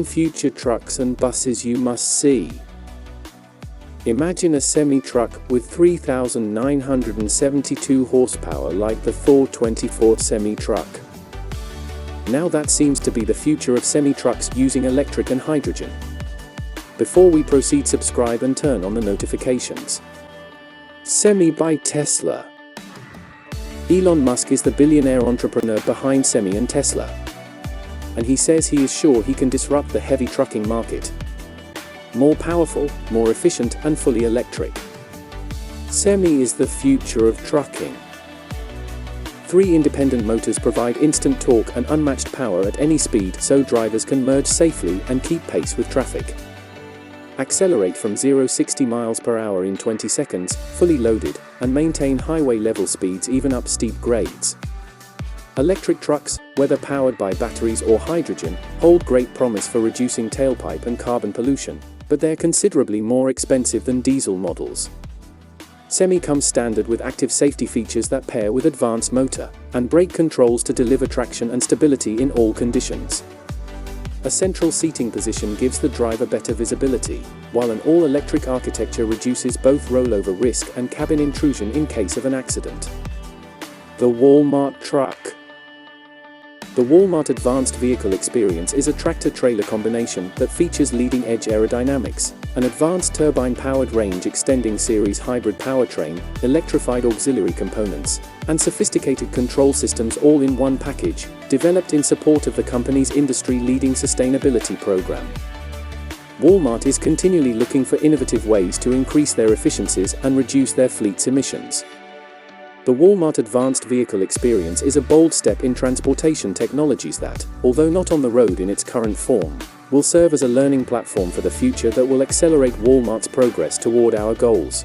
10 future trucks and buses you must see. Imagine a semi-truck with 3,972 horsepower like the Thor 24 semi-truck. Now that seems to be the future of semi-trucks using electric and hydrogen. Before we proceed, subscribe and turn on the notifications. Semi by Tesla. Elon Musk is the billionaire entrepreneur behind Semi and Tesla. And he says he is sure he can disrupt the heavy trucking market. More powerful, more efficient, and fully electric. Semi is the future of trucking. 3 independent motors provide instant torque and unmatched power at any speed so drivers can merge safely and keep pace with traffic. Accelerate from 0-60 miles per hour in 20 seconds, fully loaded, and maintain highway-level speeds even up steep grades. Electric trucks, whether powered by batteries or hydrogen, hold great promise for reducing tailpipe and carbon pollution, but they're considerably more expensive than diesel models. Semi comes standard with active safety features that pair with advanced motor and brake controls to deliver traction and stability in all conditions. A central seating position gives the driver better visibility, while an all-electric architecture reduces both rollover risk and cabin intrusion in case of an accident. The Walmart truck. The Walmart Advanced Vehicle Experience is a tractor-trailer combination that features leading-edge aerodynamics, an advanced turbine-powered range-extending series hybrid powertrain, electrified auxiliary components, and sophisticated control systems all in one package, developed in support of the company's industry-leading sustainability program. Walmart is continually looking for innovative ways to increase their efficiencies and reduce their fleet's emissions. The Walmart Advanced Vehicle Experience is a bold step in transportation technologies that, although not on the road in its current form, will serve as a learning platform for the future that will accelerate Walmart's progress toward our goals.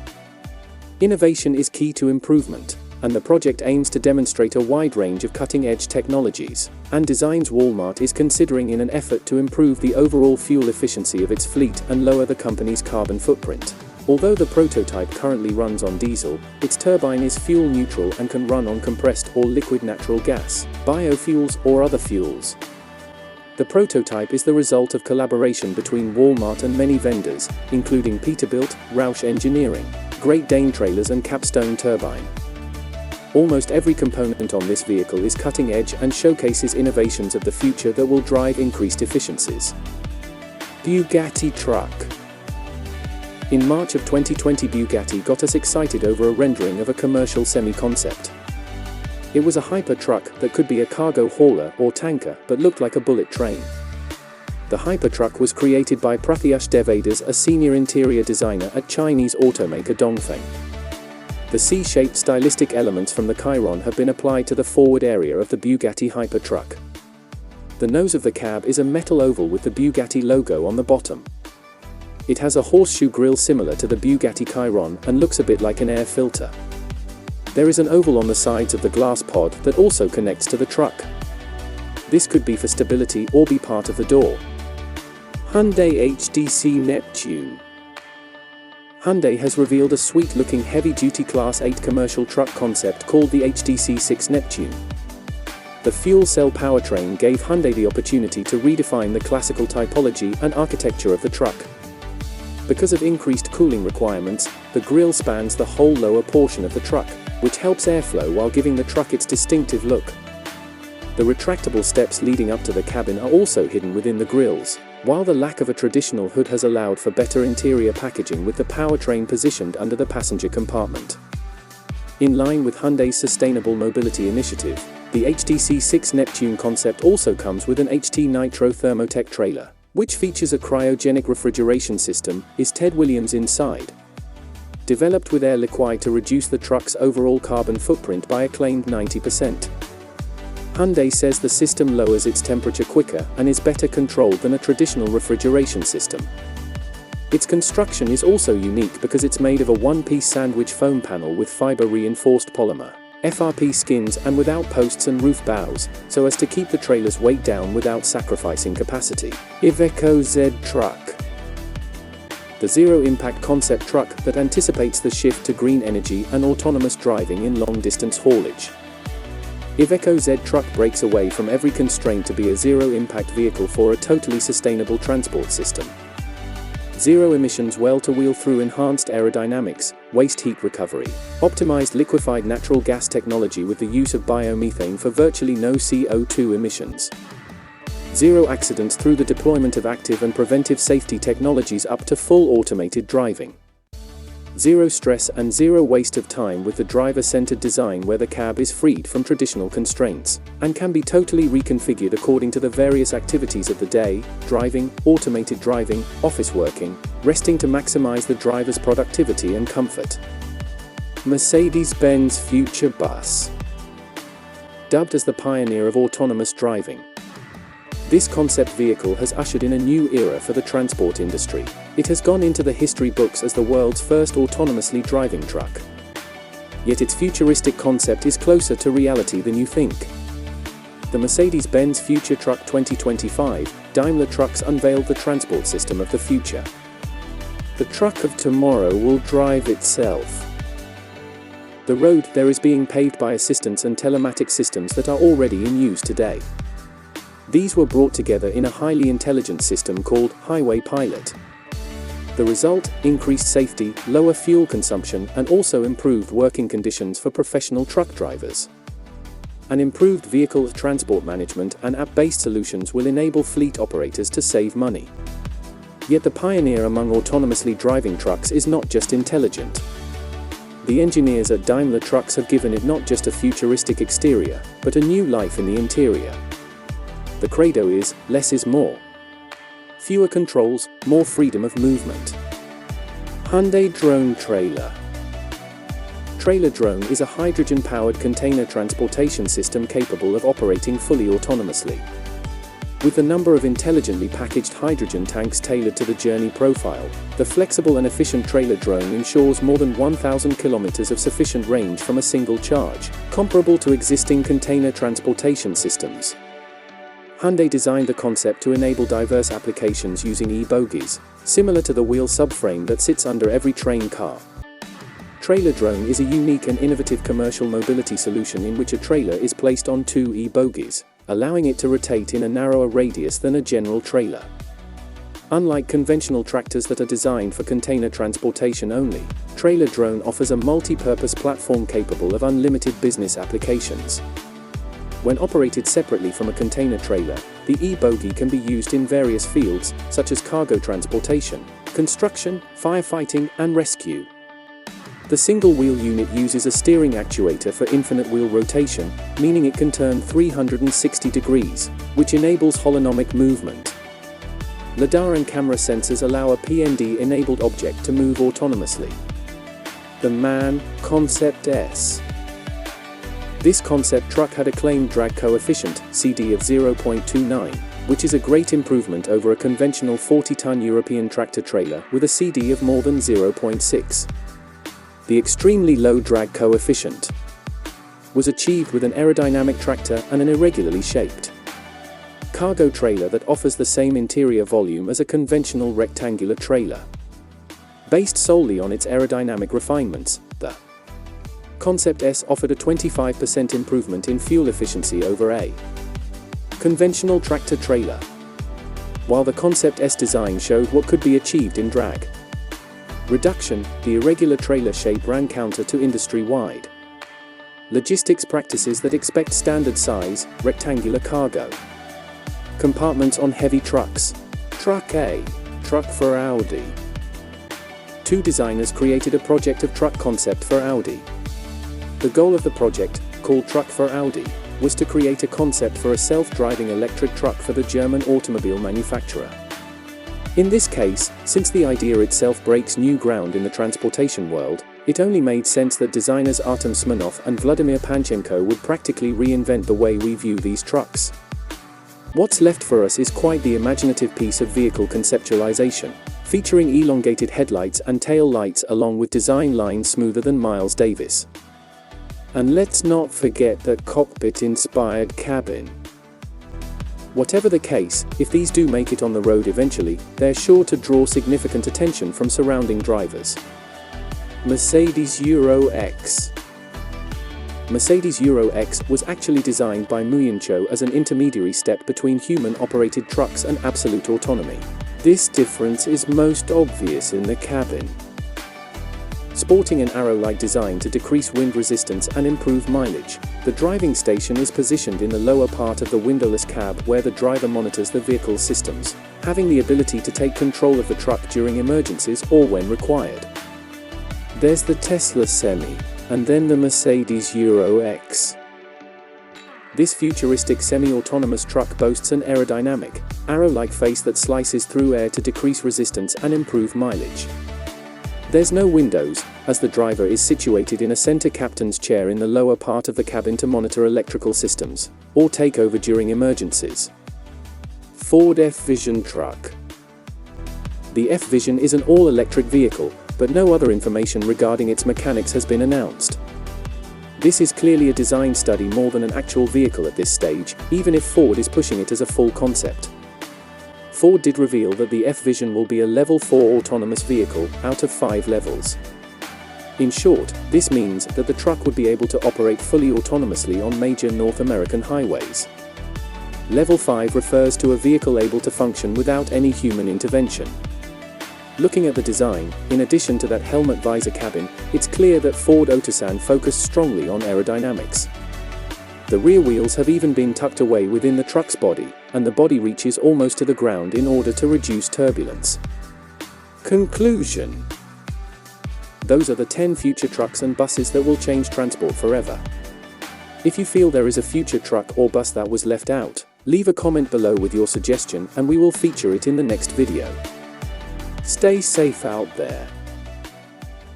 Innovation is key to improvement, and the project aims to demonstrate a wide range of cutting-edge technologies and designs Walmart is considering in an effort to improve the overall fuel efficiency of its fleet and lower the company's carbon footprint. Although the prototype currently runs on diesel, its turbine is fuel neutral and can run on compressed or liquid natural gas, biofuels, or other fuels. The prototype is the result of collaboration between Walmart and many vendors, including Peterbilt, Roush Engineering, Great Dane Trailers and Capstone Turbine. Almost every component on this vehicle is cutting edge and showcases innovations of the future that will drive increased efficiencies. Bugatti truck. In March of 2020, Bugatti got us excited over a rendering of a commercial semi-concept. It was a hyper truck that could be a cargo hauler or tanker but looked like a bullet train. The hyper truck was created by Pratyush Devaders, a senior interior designer at Chinese automaker Dongfeng. The C-shaped stylistic elements from the Chiron have been applied to the forward area of the Bugatti hyper truck. The nose of the cab is a metal oval with the Bugatti logo on the bottom. It has a horseshoe grille similar to the Bugatti Chiron and looks a bit like an air filter. There is an oval on the sides of the glass pod that also connects to the truck. This could be for stability or be part of the door. Hyundai HDC Neptune. Hyundai has revealed a sweet-looking heavy-duty Class 8 commercial truck concept called the HDC Neptune. The fuel cell powertrain gave Hyundai the opportunity to redefine the classical typology and architecture of the truck. Because of increased cooling requirements, the grille spans the whole lower portion of the truck, which helps airflow while giving the truck its distinctive look. The retractable steps leading up to the cabin are also hidden within the grilles, while the lack of a traditional hood has allowed for better interior packaging with the powertrain positioned under the passenger compartment. In line with Hyundai's sustainable mobility initiative, the HDC Neptune concept also comes with an HT Nitro Thermotech trailer, which features a cryogenic refrigeration system, is Ted Williams inside. Developed with air liquide to reduce the truck's overall carbon footprint by a claimed 90%. Hyundai says the system lowers its temperature quicker and is better controlled than a traditional refrigeration system. Its construction is also unique because it's made of a one-piece sandwich foam panel with fiber-reinforced polymer, FRP skins, and without posts and roof bows, so as to keep the trailer's weight down without sacrificing capacity. IVECO Z truck. The zero-impact concept truck that anticipates the shift to green energy and autonomous driving in long-distance haulage. IVECO Z truck breaks away from every constraint to be a zero-impact vehicle for a totally sustainable transport system. Zero emissions well-to-wheel through enhanced aerodynamics, waste heat recovery, optimized liquefied natural gas technology with the use of biomethane for virtually no CO2 emissions. Zero accidents through the deployment of active and preventive safety technologies up to full automated driving. Zero stress and zero waste of time with the driver-centered design where the cab is freed from traditional constraints, and can be totally reconfigured according to the various activities of the day: driving, automated driving, office working, resting to maximize the driver's productivity and comfort. Mercedes-Benz Future Bus. Dubbed as the pioneer of autonomous driving, this concept vehicle has ushered in a new era for the transport industry. It has gone into the history books as the world's first autonomously driving truck. Yet its futuristic concept is closer to reality than you think. The Mercedes-Benz Future Truck 2025, Daimler Trucks unveiled the transport system of the future. The truck of tomorrow will drive itself. The road there is being paved by assistance and telematic systems that are already in use today. These were brought together in a highly intelligent system called Highway Pilot. The result: increased safety, lower fuel consumption, and also improved working conditions for professional truck drivers. An improved vehicle transport management and app-based solutions will enable fleet operators to save money. Yet the pioneer among autonomously driving trucks is not just intelligent. The engineers at Daimler Trucks have given it not just a futuristic exterior, but a new life in the interior. The credo is, less is more. Fewer controls, more freedom of movement. Hyundai Drone Trailer. Trailer Drone is a hydrogen-powered container transportation system capable of operating fully autonomously. With the number of intelligently packaged hydrogen tanks tailored to the journey profile, the flexible and efficient trailer drone ensures more than 1,000 kilometers of sufficient range from a single charge, comparable to existing container transportation systems. Hyundai designed the concept to enable diverse applications using e-bogies, similar to the wheel subframe that sits under every train car. Trailer Drone is a unique and innovative commercial mobility solution in which a trailer is placed on two e-bogies, allowing it to rotate in a narrower radius than a general trailer. Unlike conventional tractors that are designed for container transportation only, Trailer Drone offers a multi-purpose platform capable of unlimited business applications. When operated separately from a container trailer, the e-bogie can be used in various fields, such as cargo transportation, construction, firefighting, and rescue. The single-wheel unit uses a steering actuator for infinite wheel rotation, meaning it can turn 360 degrees, which enables holonomic movement. LiDAR and camera sensors allow a PND-enabled object to move autonomously. The MAN Concept S. This concept truck had a claimed drag coefficient, CD, of 0.29, which is a great improvement over a conventional 40-ton European tractor-trailer with a CD of more than 0.6. The extremely low drag coefficient was achieved with an aerodynamic tractor and an irregularly shaped cargo trailer that offers the same interior volume as a conventional rectangular trailer. Based solely on its aerodynamic refinements, the Concept S offered a 25% improvement in fuel efficiency over a conventional tractor-trailer, while the Concept S design showed what could be achieved in drag reduction. The irregular trailer shape ran counter to industry-wide logistics practices that expect standard size, rectangular cargo compartments on heavy trucks. Truck A. Truck for Audi. Two designers created a project of truck concept for Audi. The goal of the project, called Truck for Audi, was to create a concept for a self-driving electric truck for the German automobile manufacturer. In this case, since the idea itself breaks new ground in the transportation world, it only made sense that designers Artem Smirnov and Vladimir Panchenko would practically reinvent the way we view these trucks. What's left for us is quite the imaginative piece of vehicle conceptualization, featuring elongated headlights and tail lights along with design lines smoother than Miles Davis. And let's not forget the cockpit-inspired cabin. Whatever the case, if these do make it on the road eventually, they're sure to draw significant attention from surrounding drivers. Mercedes Euro X. Mercedes Euro X was actually designed by Muyincho as an intermediary step between human-operated trucks and absolute autonomy. This difference is most obvious in the cabin. Sporting an arrow-like design to decrease wind resistance and improve mileage, the driving station is positioned in the lower part of the windowless cab where the driver monitors the vehicle's systems, having the ability to take control of the truck during emergencies or when required. There's the Tesla Semi, and then the Mercedes Euro X. This futuristic semi-autonomous truck boasts an aerodynamic, arrow-like face that slices through air to decrease resistance and improve mileage. There's no windows, as the driver is situated in a center captain's chair in the lower part of the cabin to monitor electrical systems, or take over during emergencies. Ford F-Vision Truck. The F-Vision is an all-electric vehicle, but no other information regarding its mechanics has been announced. This is clearly a design study more than an actual vehicle at this stage, even if Ford is pushing it as a full concept. Ford did reveal that the F-Vision will be a Level 4 autonomous vehicle out of 5 levels. In short, this means that the truck would be able to operate fully autonomously on major North American highways. Level 5 refers to a vehicle able to function without any human intervention. Looking at the design, in addition to that helmet visor cabin, it's clear that Ford Otosan focused strongly on aerodynamics. The rear wheels have even been tucked away within the truck's body, and the body reaches almost to the ground in order to reduce turbulence. Conclusion. Those are the 10 future trucks and buses that will change transport forever. If you feel there is a future truck or bus that was left out, leave a comment below with your suggestion and we will feature it in the next video. Stay safe out there.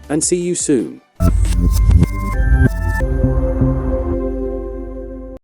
And see you soon.